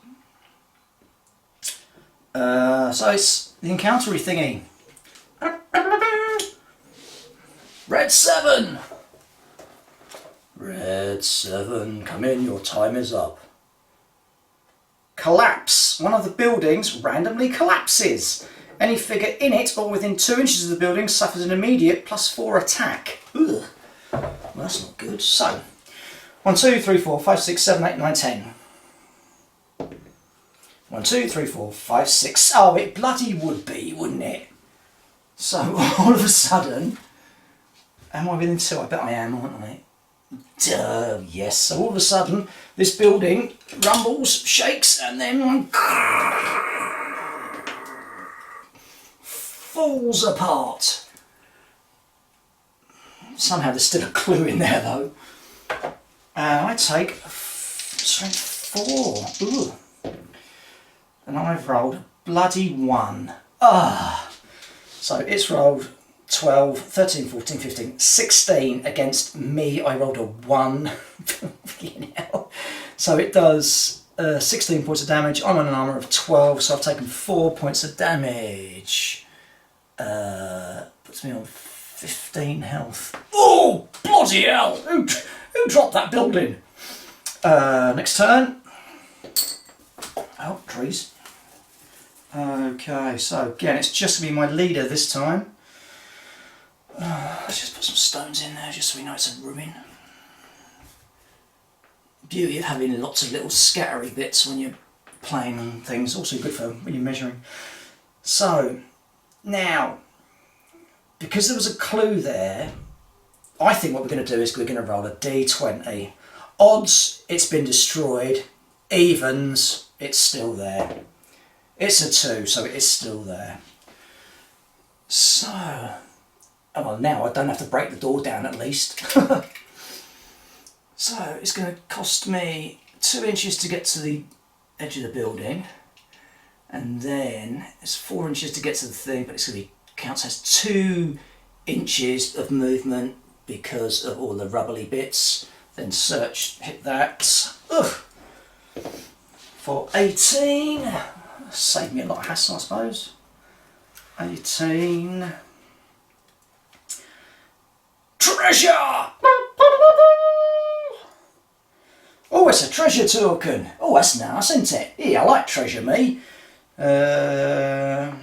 Speaker 1: So it's the encountery thingy. Red 7! Red 7, come in, your time is up. Collapse. One of the buildings randomly collapses. Any figure in it or within 2 inches of the building suffers an immediate +4 attack. Ugh. Well, that's not good. So, 1, 2, 3, 4, 5, 6, 7, 8, 9, 10. 1, 2, 3, 4, 5, 6. Oh, it bloody would be, wouldn't it? So, all of a sudden, am I within 2? I bet I am, aren't I? Duh, yes. So all of a sudden, this building rumbles, shakes, and then falls apart. Somehow there's still a clue in there though. I take strength 4. Ooh. And I've rolled a bloody 1. So it's rolled 12, 13, 14, 15, 16 against me. I rolled a 1. So it does 16 points of damage. I'm on an armour of 12, so I've taken 4 points of damage. Puts me on 15 health. Oh, bloody hell! Who dropped that building? Next turn. Oh, trees. Okay, so again, it's just going to be my leader this time. Let's just put some stones in there just so we know it's a ruin. Beauty of having lots of little scattery bits when you're playing and things. Also good for when you're measuring. So, now, because there was a clue there, I think what we're going to do is we're going to roll a d20. Odds, it's been destroyed. Evens, it's still there. It's a 2, so it is still there. So, oh, well, now I don't have to break the door down at least. So it's going to cost me 2 inches to get to the edge of the building, and then it's 4 inches to get to the thing, but it's going to be counts as 2 inches of movement because of all the rubbly bits. Then search, hit that. Ugh. for 18. Save me a lot of hassle, I suppose. 18. Treasure! Oh, it's a treasure token. Oh, that's nice, isn't it? Yeah, I like treasure, me. Oh,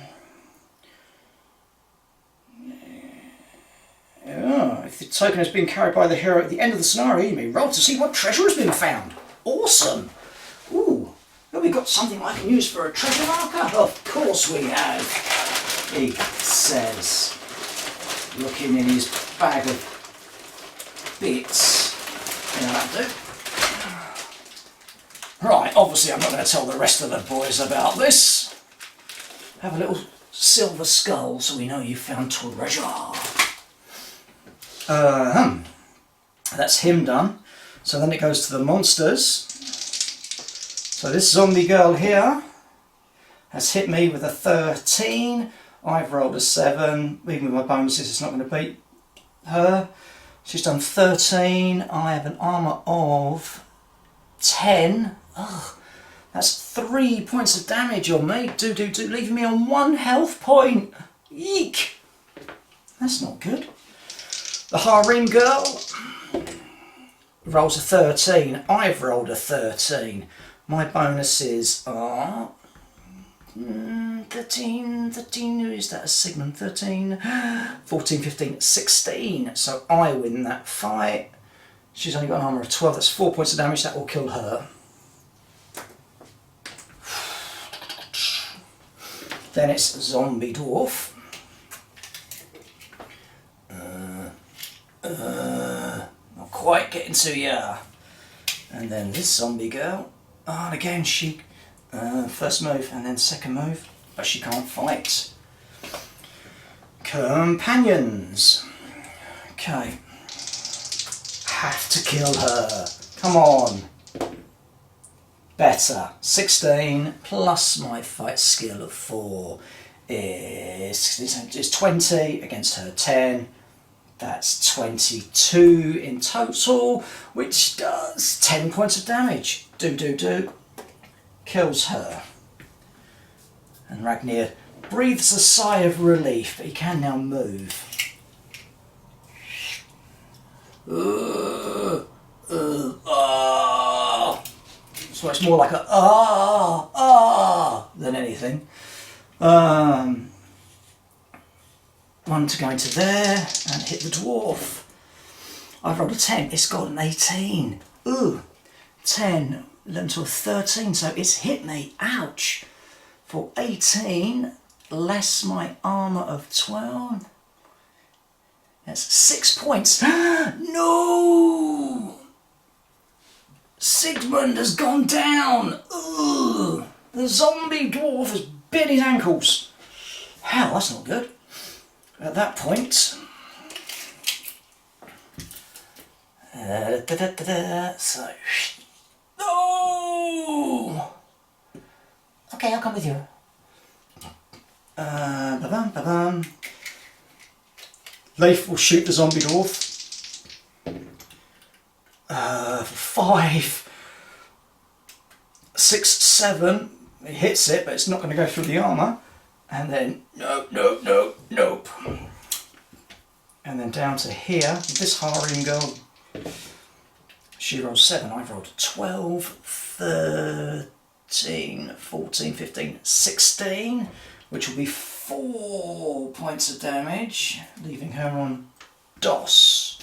Speaker 1: if the token has been carried by the hero at the end of the scenario, you may roll to see what treasure has been found. Awesome. Ooh, have we got something I can use for a treasure marker? Of course we have. He says, looking in his bag of bits. Yeah, that'll do. Right, obviously I'm not going to tell the rest of the boys about this. Have a little silver skull so we know you found treasure. That's him done. So then it goes to the monsters. So this zombie girl here has hit me with a 13. I've rolled a 7. Even with my bonuses, it's not going to beat her. She's done 13. I have an armour of 10. Ugh, that's 3 points of damage on me. Leaving me on 1 health point. Eek. That's not good. The harem girl rolls a 13. I've rolled a 13. My bonuses are 13, who is that? A Sigmund 13, 14, 15, 16. So I win that fight. She's only got an armour of 12. That's 4 points of damage. That will kill her. Then it's zombie dwarf. Not quite getting to ya. And then this zombie girl. Oh, and again she first move and then second move, but she can't fight. Companions. Okay. Have to kill her. Come on. Better. 16 plus my fight skill of 4 is 20 against her 10. That's 22 in total, which does 10 points of damage. Do. Kills her. And Ragnir breathes a sigh of relief, but he can now move. So it's more like a than anything. One to go into there and hit the dwarf. I've rolled a 10, it's got an 18. Ooh, 10, 11, 12, 13, so it's hit me, ouch. For 18, less my armour of 12. That's 6 points. No! Sigmund has gone down. Ugh. The zombie dwarf has bit his ankles. Hell, that's not good. At that point, so, no! Okay, I'll come with you. Leif will shoot the zombie dwarf. 5, 6, 7. It hits it, but it's not going to go through the armour. And then, nope. And then down to here, this harem girl, she rolls 7, I've rolled 12, 13, 14, 15, 16, which will be 4 points of damage, leaving her on DOS.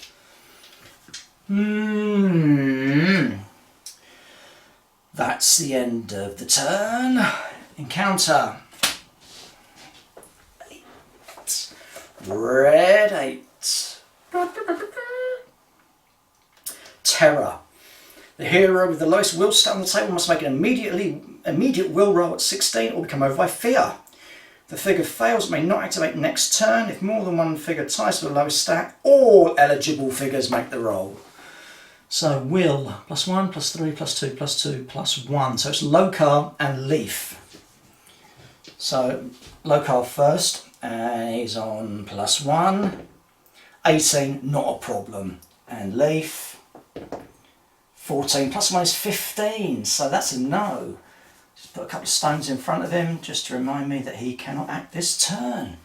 Speaker 1: That's the end of the turn. Encounter. Red 8. Terror. The hero with the lowest will stat on the table must make an immediate will roll at 16 or become over by fear. If the figure fails, it may not activate next turn. If more than one figure ties to the lowest stat, all eligible figures make the roll. So will, +1, +3, +2, +2, +1. So it's Lokar and Leif. So Lokar first. And he's on +1, 18, not a problem. And Leif, 14, ±15, so that's a no. Just put a couple of stones in front of him just to remind me that he cannot act this turn.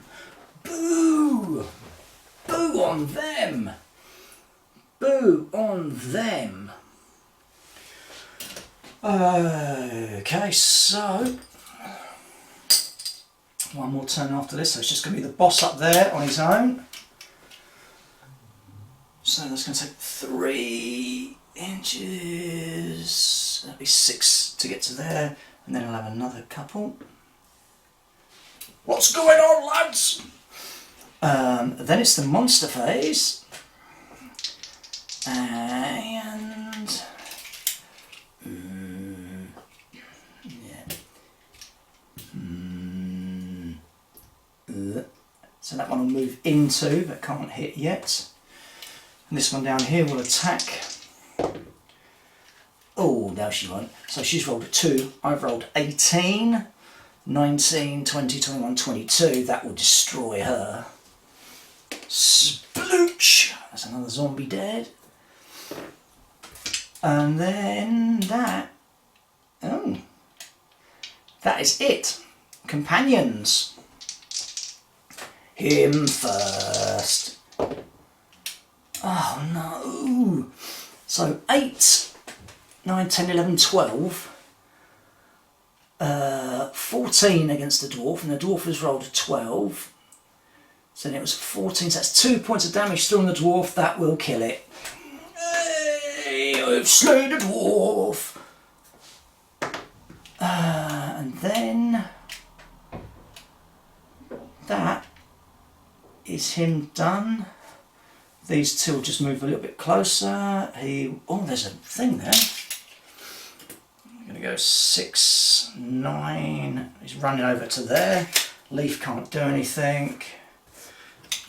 Speaker 1: Boo! Boo on them! Boo on them! Okay, so one more turn after this, so it's just going to be the boss up there on his own. So that's going to take 3 inches, that'll be 6 to get to there, and then I'll have another couple. What's going on, lads? Then it's the monster phase, and so that one will move into, but can't hit yet. And this one down here will attack. Oh, no she won't. So she's rolled a 2, I've rolled 18, 19, 20, 21, 22. That will destroy her. Splooch! That's another zombie dead. And then that. Oh. That is it. Companions. Him first. Oh no. So 8, 9, 10, 11, 12. 14 against the dwarf, and the dwarf has rolled a 12. So then it was 14, so that's 2 points of damage through on the dwarf. That will kill it. Hey, I've slain a dwarf. And then that is him done. These two will just move a little bit closer. Oh, there's a thing there. I'm going to go 6, 9. He's running over to there. Leaf can't do anything.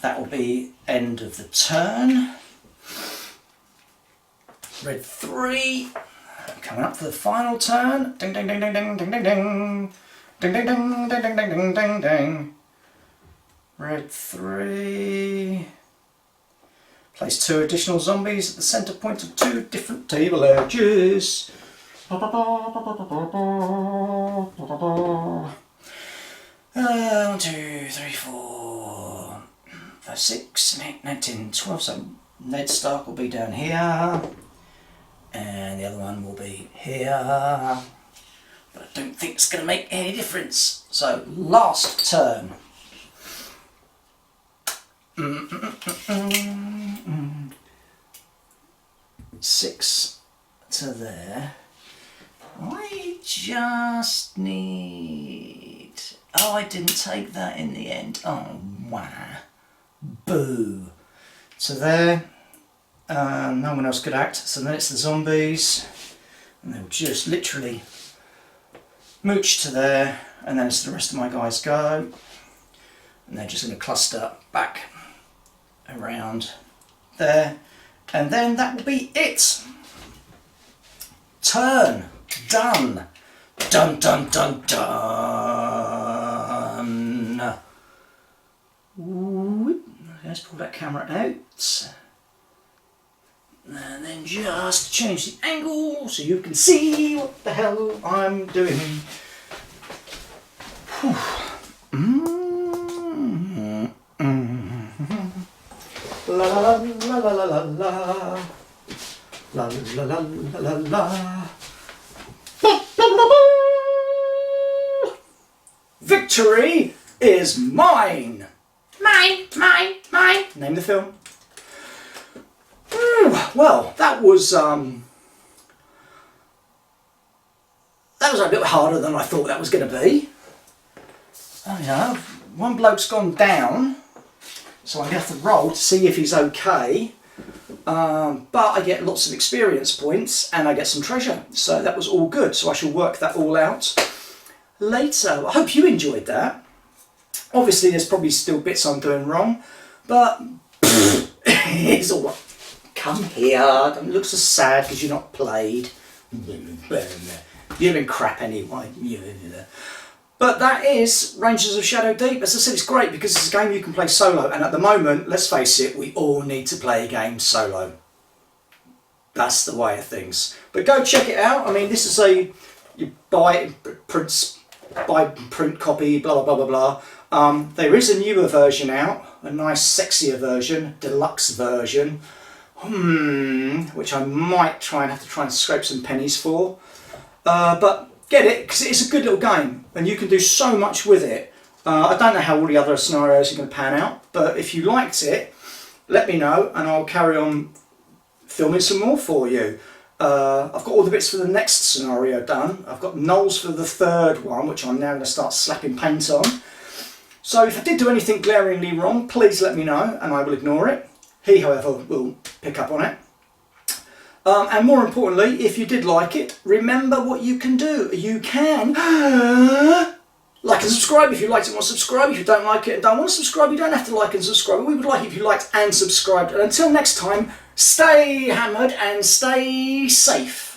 Speaker 1: That will be end of the turn. Red 3. Coming up for the final turn. Ding ding ding ding ding ding ding ding. Ding ding ding ding ding ding ding ding ding. Red 3. Place 2 additional zombies at the centre point of 2 different table edges. 1, 2, 3, 4, 5, 6, 7, 8, 9, 10, 12. So Ned Stark will be down here. And the other one will be here. But I don't think it's going to make any difference. So last turn. 6 to there. I just need... Oh, I didn't take that in the end. Oh, wow. Boo. So there. No one else could act. So then it's the zombies. And they'll just literally mooch to there. And then it's the rest of my guys go. And they're just going to cluster back around there, and then that will be it. Turn done. Dun dun dun dun. Whoop. Let's pull that camera out, and then just change the angle so you can see what the hell I'm doing. La la la la la la la la la la la la. Victory is mine. Mine, mine, mine. Name the film. Well, that was a bit harder than I thought that was going to be. Oh, you know, one bloke's gone down. So I'm going to have to roll to see if he's okay, but I get lots of experience points and I get some treasure, so that was all good. So I shall work that all out later. I hope you enjoyed that. Obviously there's probably still bits I'm doing wrong, but it's all right. Come here, don't look so sad because you're not played. You've been crap anyway. But that is Rangers of Shadow Deep. As I said, it's great because it's a game you can play solo, and at the moment, let's face it, we all need to play a game solo. That's the way of things. But go check it out. I mean, this is a you buy it, print copy, blah blah blah blah blah. There is a newer version out, a nice sexier version, deluxe version, which I might have to try and scrape some pennies for. But get it, because it's a good little game and you can do so much with it. I don't know how all the other scenarios are going to pan out, but if you liked it, let me know and I'll carry on filming some more for you. I've got all the bits for the next scenario done. I've got nulls for the third one, which I'm now going to start slapping paint on. So if I did do anything glaringly wrong, please let me know and I will ignore it. He, however, will pick up on it. And more importantly, if you did like it, remember what you can do. You can like and subscribe if you liked it and want to subscribe. If you don't like it and don't want to subscribe, you don't have to like and subscribe. We would like it if you liked and subscribed. And until next time, stay hammered and stay safe.